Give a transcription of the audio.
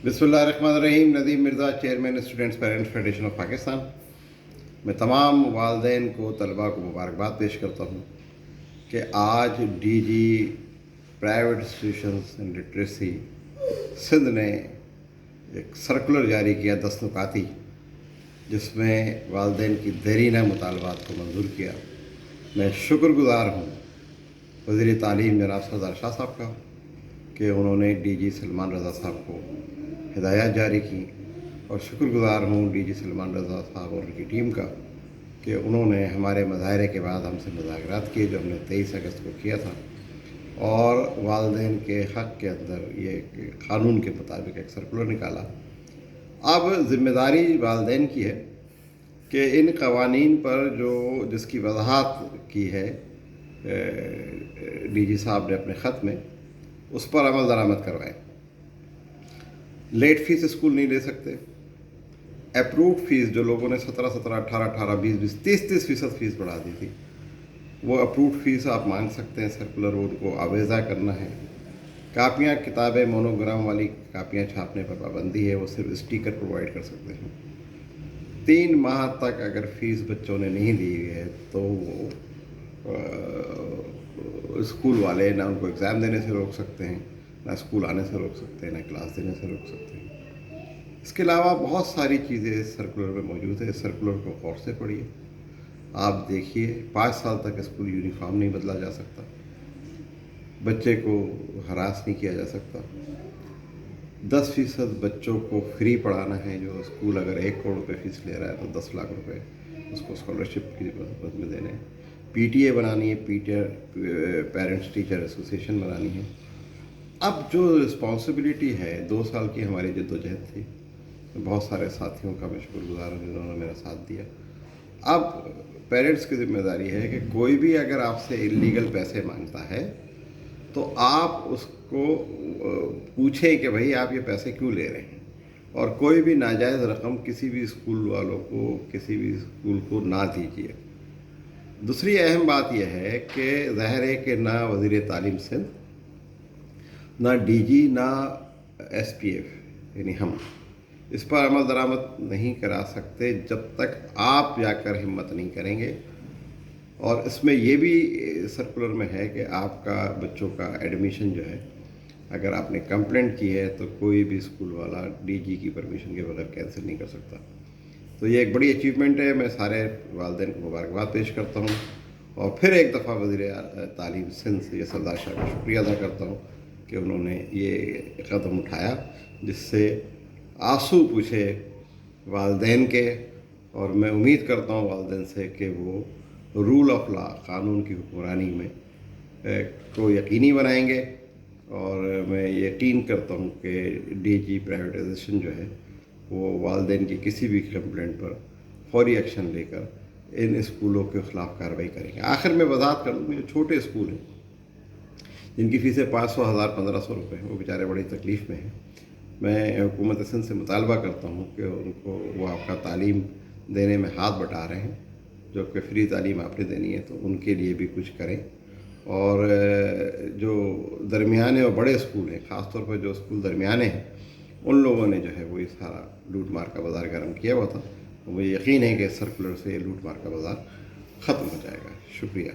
बिस्मिल्लाहिर्रहमानिर्रहीम। Nadeem Mirza, chairman students parents federation of Pakistan. मैं तमाम वालदैन को, तलबा को मुबारकबाद पेश करता हूँ कि आज DG private institutions and literacy Sindh ने एक सर्कुलर जारी किया 10 नुकाती, जिसमें वालदैन की देरीना मुतालबात को मंजूर किया। मैं शुक्रगुजार हूँ वज़ीर तालीम जनाब सरदार शाह साहब का कि उन्होंने डीजी सलमान रज़ा साहब को हिदायत जारी की, और शुक्रगुजार हूँ डीजी सलमान रज़ा साहब और उनकी टीम का कि उन्होंने हमारे मुजाहरे के बाद हमसे मुज़ाकरात किए, जो हमने 23 अगस्त को किया था, और वालिदैन के हक़ के अंदर ये क़ानून के मुताबिक एक सर्कुलर निकाला। अब ज़िम्मेदारी वालिदैन की है कि इन क़वानीन पर जिसकी वज़ाहत की है डीजी साहब ने अपने ख़त में, उस पर अमल दरामद करवाएं। लेट फ़ीस स्कूल नहीं ले सकते। अप्रूव्ड फ़ीस जो लोगों ने 17, 18, 20, 30% फ़ीस बढ़ा दी थी, वो अप्रूव्ड फ़ीस आप मांग सकते हैं। सर्कुलर वो उनको आवेज़ा करना है। कापियाँ, किताबें, मोनोग्राम वाली कापियाँ छापने पर पाबंदी है, वो सिर्फ स्टिकर प्रोवाइड कर सकते हैं। 3 माह तक अगर फ़ीस बच्चों ने नहीं दी है तो वो स्कूल वाले ना उनको एग्ज़ाम देने से रोक सकते हैं, ना स्कूल आने से रोक सकते हैं, ना क्लास देने से रोक सकते हैं। इसके अलावा बहुत सारी चीज़ें इस सर्कुलर में मौजूद है। इस सर्कुलर को गौर से पढ़िए। आप देखिए, 5 साल तक स्कूल यूनिफॉर्म नहीं बदला जा सकता, बच्चे को हरास नहीं किया जा सकता, 10% बच्चों को फ्री पढ़ाना है। जो स्कूल अगर 1 करोड़ रुपये फ़ीस ले रहा है तो 10 लाख रुपए उसको स्कॉलरशिप की बद में देने हैं। पीटीए बनानी है, पेरेंट्स टीचर एसोसिएशन बनानी है। अब जो रिस्पॉन्सिबिलिटी है, 2 साल की हमारी जद्दोजहद थी, बहुत सारे साथियों का मैं शुक्रगुजार हूँ जिन्होंने मेरा साथ दिया। अब पेरेंट्स की जिम्मेदारी है कि कोई भी अगर आपसे इल्लीगल पैसे मांगता है तो आप उसको पूछें कि भाई आप ये पैसे क्यों ले रहे हैं, और कोई भी नाजायज़ रकम किसी भी स्कूल वालों को, किसी भी स्कूल को ना दीजिए। दूसरी अहम बात यह है कि ज़ाहिर है कि ना वज़ीर तालीम सिंध, ना डीजी, ना एसपीएफ यानी हम इस पर अमल दरामद नहीं करा सकते जब तक आप जाकर हिम्मत नहीं करेंगे। और इसमें ये भी सर्कुलर में है कि आपका बच्चों का एडमिशन जो है, अगर आपने कंप्लेंट की है तो कोई भी स्कूल वाला डीजी की परमिशन के बगैर कैंसिल नहीं कर सकता। तो ये एक बड़ी अचीवमेंट है। मैं सारे वालिदैन को मुबारकबाद पेश करता हूँ, और फिर एक दफ़ा वज़ीर तालीम सिंध से सरदार शाह का शुक्रिया अदा करता हूँ कि उन्होंने ये कदम उठाया जिससे आंसू पूछे वालिदैन के। और मैं उम्मीद करता हूँ वालिदैन से कि वो रूल ऑफ लॉ, क़ानून की हुक्मरानी में को यकीनी बनाएंगे। और मैं यकीन करता हूँ कि डीजी प्राइवेटाइजेशन जो है वो वालिदैन की किसी भी कंप्लेंट पर फौरी एक्शन लेकर इन स्कूलों के ख़िलाफ़ कार्रवाई करेंगे। आखिर में वज़ाहत कर दूँ, जो छोटे स्कूल हैं जिनकी फ़ीसें 500, 1000, 1500 रुपये हैं, वो बेचारे बड़ी तकलीफ़ में हैं। मैं हुकूमत सिंध से मुतालबा करता हूँ कि उनको वो आपका तालीम देने में हाथ बटा रहे हैं, जो कि फ्री तालीम आपने देनी है तो उनके लिए भी कुछ करें। और जो दरमियाने और बड़े स्कूल हैं, ख़ास तौर पर जो स्कूल दरमियाने हैं, उन लोगों ने जो है वो ये सारा लूट मार का बाज़ार गर्म किया हुआ था। मुझे यकीन है कि इस सर्कुलर से लूट मार का बाज़ार ख़त्म हो जाएगा। शुक्रिया।